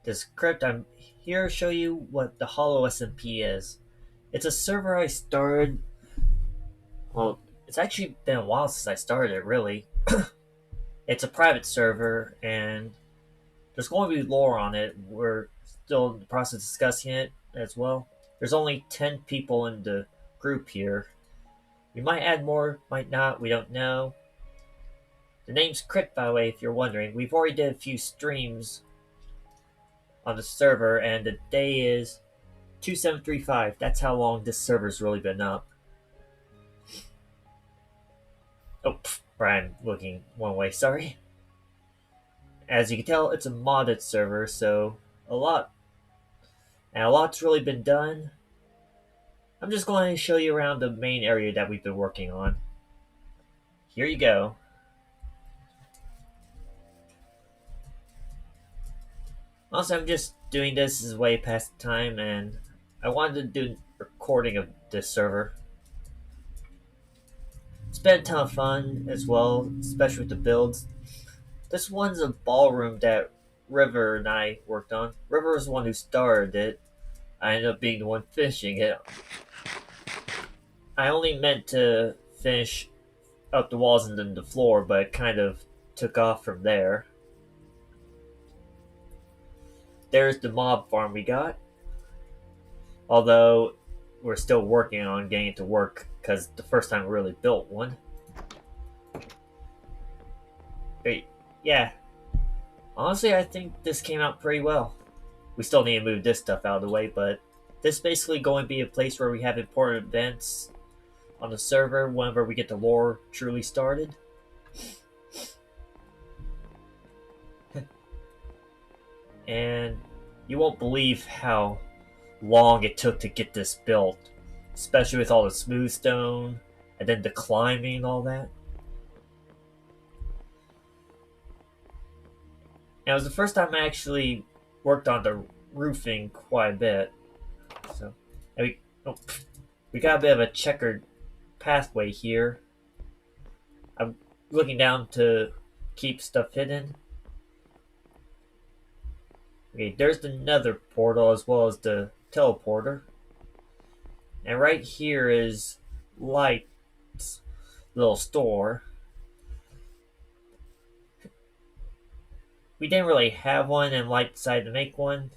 this script. I'm here to show you what the Hollow SMP is. It's a server I started. Well, it's actually been a while since I started it, really. It's a private server, and there's going to be lore on it. We're still in the process of discussing it as well. There's only 10 people in the group here. We might add more, might not, we don't know. The name's Crit, by the way, if you're wondering. We've already did a few streams on the server, and the day is 2735. That's how long this server's really been up. Oh, Brian looking one way, sorry. As you can tell, it's a modded server, so a lot's really been done. I'm just going to show you around the main area that we've been working on. Here you go. Also, I'm just doing this as a way past time, and I wanted to do a recording of this server. It's been a ton of fun as well, especially with the builds. This one's a ballroom that River and I worked on. River was the one who started it. I ended up being the one finishing it. I only meant to finish up the walls and then the floor, but it kind of took off from there. There's the mob farm we got. Although, we're still working on getting it to work, because the first time we really built one. But yeah, honestly I think this came out pretty well. We still need to move this stuff out of the way, but this is basically going to be a place where we have important events on the server whenever we get the lore truly started. And you won't believe how long it took to get this built, especially with all the smooth stone and then the climbing and all that. And it was the first time I actually worked on the roofing quite a bit. So, we got a bit of a checkered pathway here. I'm looking down to keep stuff hidden. Okay, there's the nether portal as well as the teleporter. And right here is Light's little store. We didn't really have one, and Light decided to make one.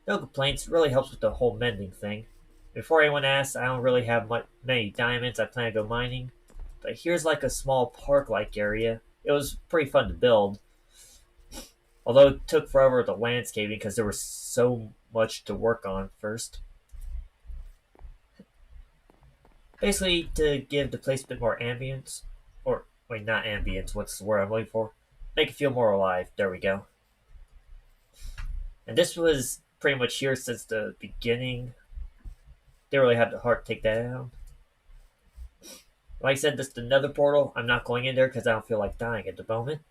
No complaints, it really helps with the whole mending thing. Before anyone asks, I don't really have many diamonds. I plan to go mining. But here's like a small park-like area. It was pretty fun to build. Although it took forever with the landscaping because there was so much to work on first. Basically, to give the place a bit more ambience. Or, wait, not ambience, what's the word I'm looking for? Make it feel more alive. There we go. And this was pretty much here since the beginning. Didn't really have the heart to take that down. Like I said, this is the nether portal. I'm not going in there because I don't feel like dying at the moment.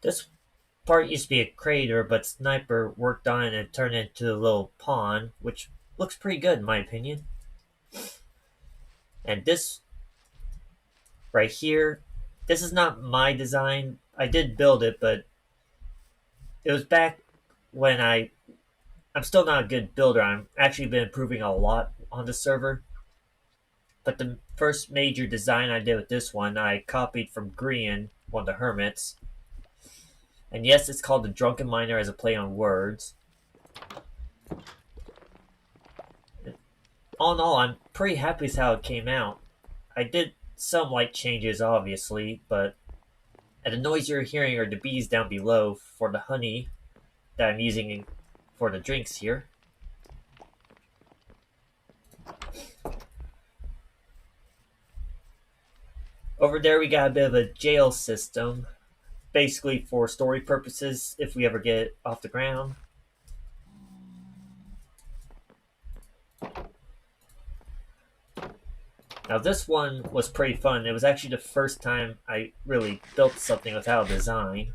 This part used to be a crater, but Sniper worked on it and turned it into a little pond, which looks pretty good in my opinion. And this right here, this is not my design. I did build it, but it was back when I'm still not a good builder. I've actually been improving a lot on the server. But the first major design I did with this one, I copied from Grian, one of the hermits. And yes, it's called the Drunken Miner as a play on words. All in all, I'm pretty happy with how it came out. I did some light changes, obviously, but the noise you're hearing are the bees down below for the honey that I'm using for the drinks here. Over there we got a bit of a jail system, basically for story purposes if we ever get it off the ground. Now this one was pretty fun. It was actually the first time I really built something without a design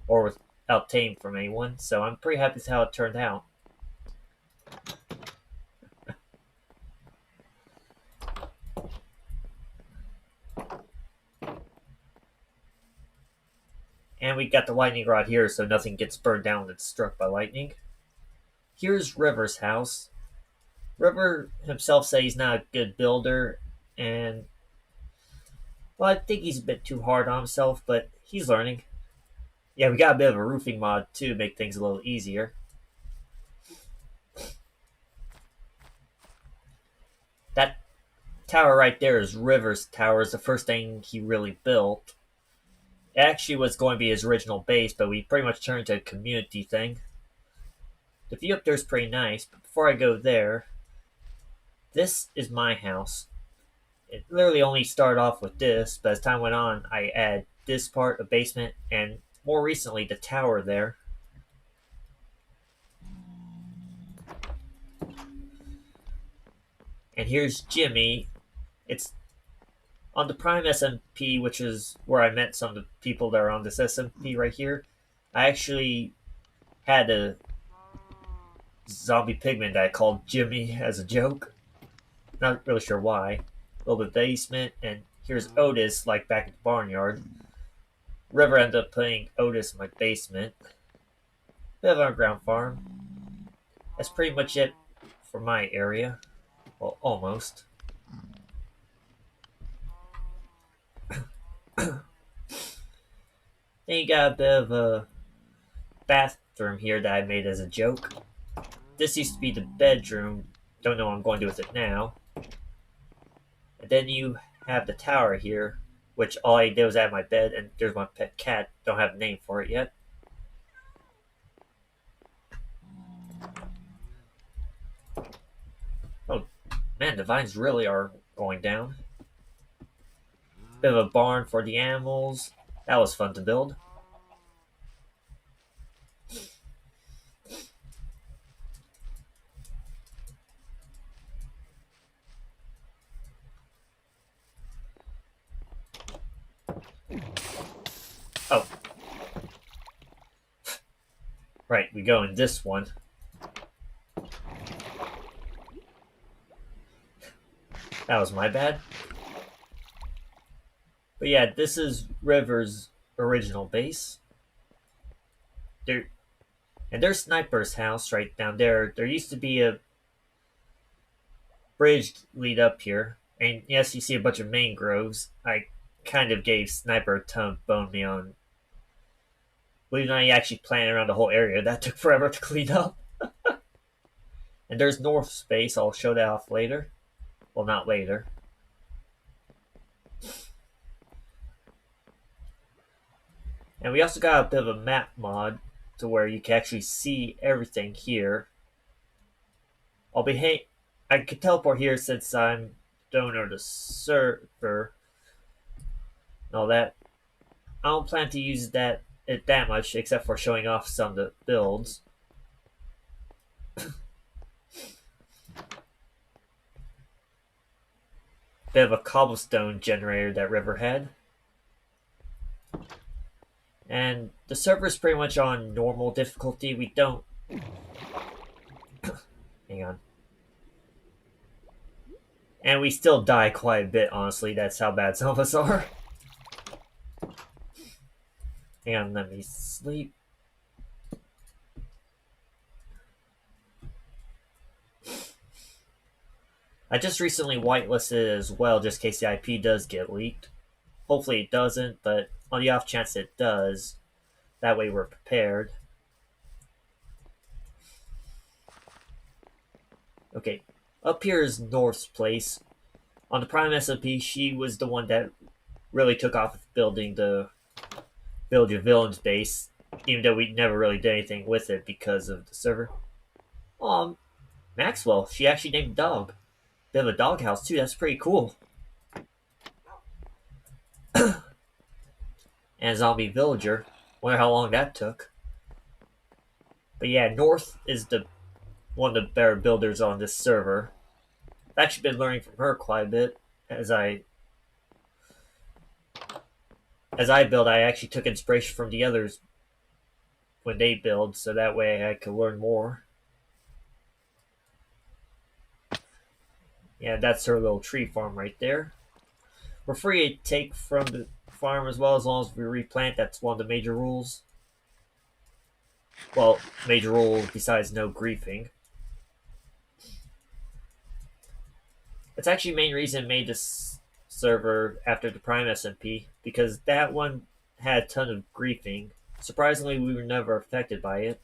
or without taking from anyone, so I'm pretty happy with how it turned out. And we got the lightning rod here so nothing gets burned down when it's struck by lightning. Here's River's house. River himself says he's not a good builder, and well, I think he's a bit too hard on himself, but he's learning. Yeah, we got a bit of a roofing mod too to make things a little easier. That tower right there is River's tower. Is the first thing he really built. It actually was going to be his original base, but we pretty much turned it into a community thing. The view up there is pretty nice, but before I go there, this is my house. It literally only started off with this, but as time went on, I added this part, a basement, and more recently the tower there. And here's Jimmy. It's on the Prime SMP, which is where I met some of the people that are on this SMP right here. I actually had a zombie pigman that I called Jimmy as a joke. Not really sure why. A little bit of basement, and here's Otis, like back at the barnyard. River ended up putting Otis in my basement. Bit of underground farm. That's pretty much it for my area. Well, almost. Then you got a bit of a bathroom here that I made as a joke. This used to be the bedroom. Don't know what I'm going to do with it now. And then you have the tower here, which all I did was add my bed, and there's my pet cat. Don't have a name for it yet. Oh, man, the vines really are going down. Bit of a barn for the animals. That was fun to build. Oh. Right, we go in this one. That was my bad. But yeah, this is River's original base. There, and there's Sniper's house right down there. There used to be a bridge lead up here. And yes, you see a bunch of mangroves. I kind of gave Sniper a ton of bone meal on. Believe it or not, he actually planted around the whole area. That took forever to clean up. And there's North Space. I'll show that off later. Well, not later. And we also got a bit of a map mod to where you can actually see everything here. I could teleport here since I'm the owner of the server and all that. I don't plan to use it that much, except for showing off some of the builds. Bit of a cobblestone generator that River had. And the server is pretty much on normal difficulty. We don't... Hang on. And we still die quite a bit, honestly. That's how bad some of us are. Hang on, let me sleep. I just recently whitelisted it as well, just in case the IP does get leaked. Hopefully it doesn't, but on the off chance it does, that way we're prepared. Okay, up here is North's place. On the Prime SMP, she was the one that really took off with building the Build Your Villains base, even though we never really did anything with it because of the server. Maxwell, she actually named a dog. Bit of a doghouse too, that's pretty cool. And a zombie villager. Wonder how long that took. But yeah, North is one of the better builders on this server. I've actually been learning from her quite a bit as I build. I actually took inspiration from the others when they build, so that way I could learn more. Yeah, that's her little tree farm right there. We're free to take from farm as well as long as we replant. That's one of the major rules. Well, major rule besides no griefing. It's actually the main reason I made this server after the Prime SMP, because that one had a ton of griefing. Surprisingly, we were never affected by it.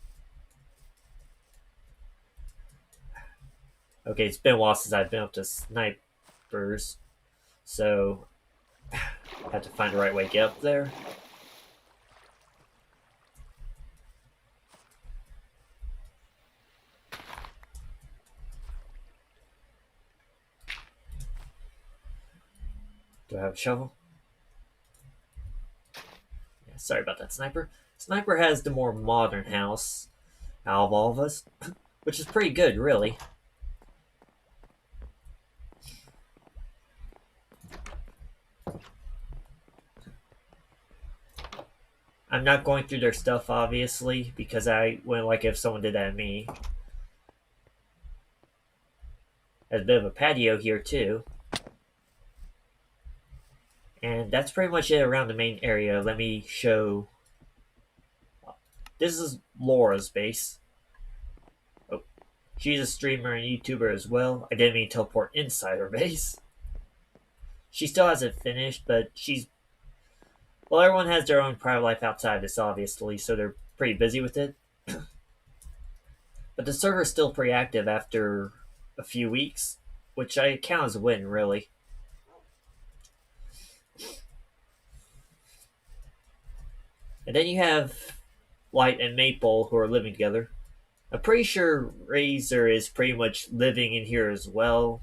Okay, it's been a while since I've been up to snipers, so I have to find the right way to get up there. Do I have a shovel? Yeah, sorry about that, Sniper. Sniper has the more modern house out of all of us, which is pretty good, really. I'm not going through their stuff, obviously, because I wouldn't like if someone did that to me. There's a bit of a patio here, too. And that's pretty much it around the main area. Let me show. This is Laura's base. Oh, she's a streamer and YouTuber as well. I didn't mean to teleport inside her base. She still hasn't finished, but she's. Well, everyone has their own private life outside of this, obviously, so they're pretty busy with it. But the server is still pretty active after a few weeks, which I count as a win, really. And then you have Light and Maple who are living together. I'm pretty sure Razor is pretty much living in here as well.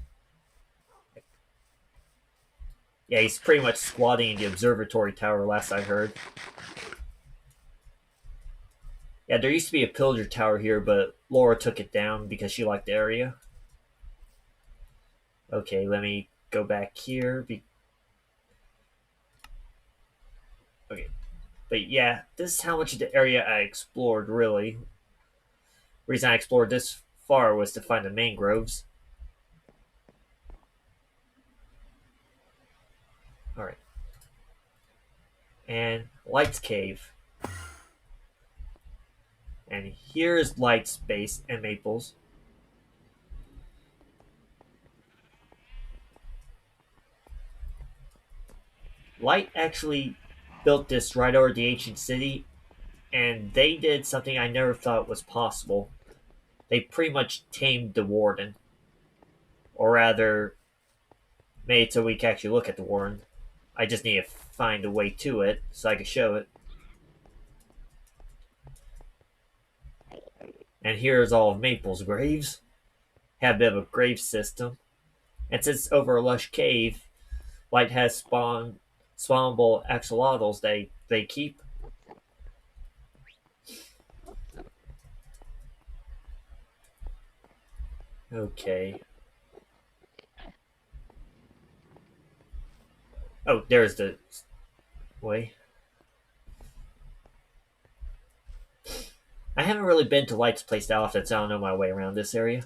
Yeah, he's pretty much squatting in the observatory tower, last I heard. Yeah, there used to be a pillager tower here, but Laura took it down because she liked the area. Okay, let me go back here. Okay, but yeah, this is how much of the area I explored, really. The reason I explored this far was to find the mangroves. Alright. And Light's Cave. And here's Light's base and Maple's. Light actually built this right over the ancient city, and they did something I never thought was possible. They pretty much tamed the warden. Or rather, made it so we can actually look at the warden. I just need to find a way to it so I can show it. And here's all of Maple's graves. Have a bit of a grave system. And since it's over a lush cave, Light has spawnable axolotls they keep. Okay. Oh, there's the way. I haven't really been to Light's place that often, so I don't know my way around this area.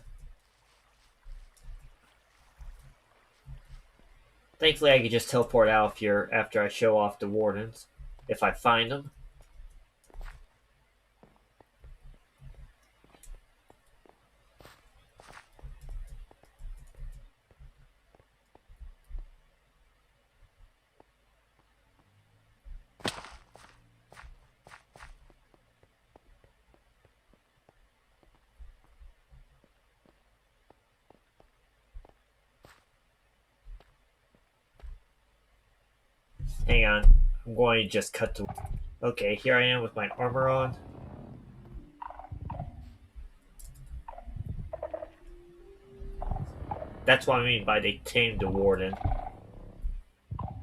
Thankfully, I can just teleport out of here after I show off the wardens, if I find them. Hang on, I'm going to just cut to. Okay, here I am with my armor on. That's what I mean by they tamed the warden.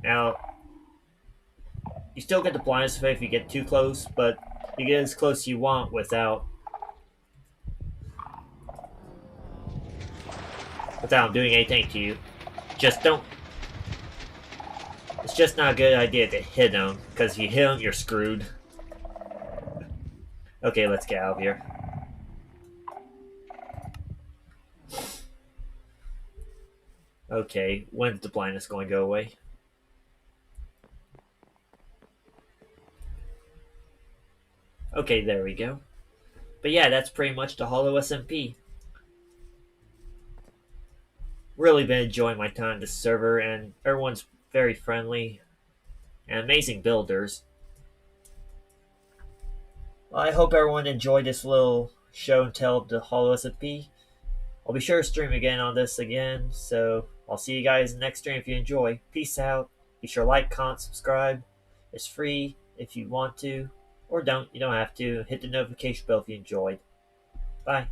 Now, you still get the blindness effect if you get too close, but you get as close as you want without doing anything to you. Just don't. It's just not a good idea to hit him, because if you hit him, you're screwed. Okay, let's get out of here. Okay, when's the blindness going to go away? Okay, there we go. But yeah, that's pretty much the Hollow SMP. Really been enjoying my time on this server, and everyone's very friendly and amazing builders. Well, I hope everyone enjoyed this little show and tell of the Hollow SMP. I'll be sure to stream again on this again, so I'll see you guys in the next stream if you enjoy. Peace out. Be sure to like, comment, subscribe. It's free if you want to, or don't. You don't have to. Hit the notification bell if you enjoyed. Bye.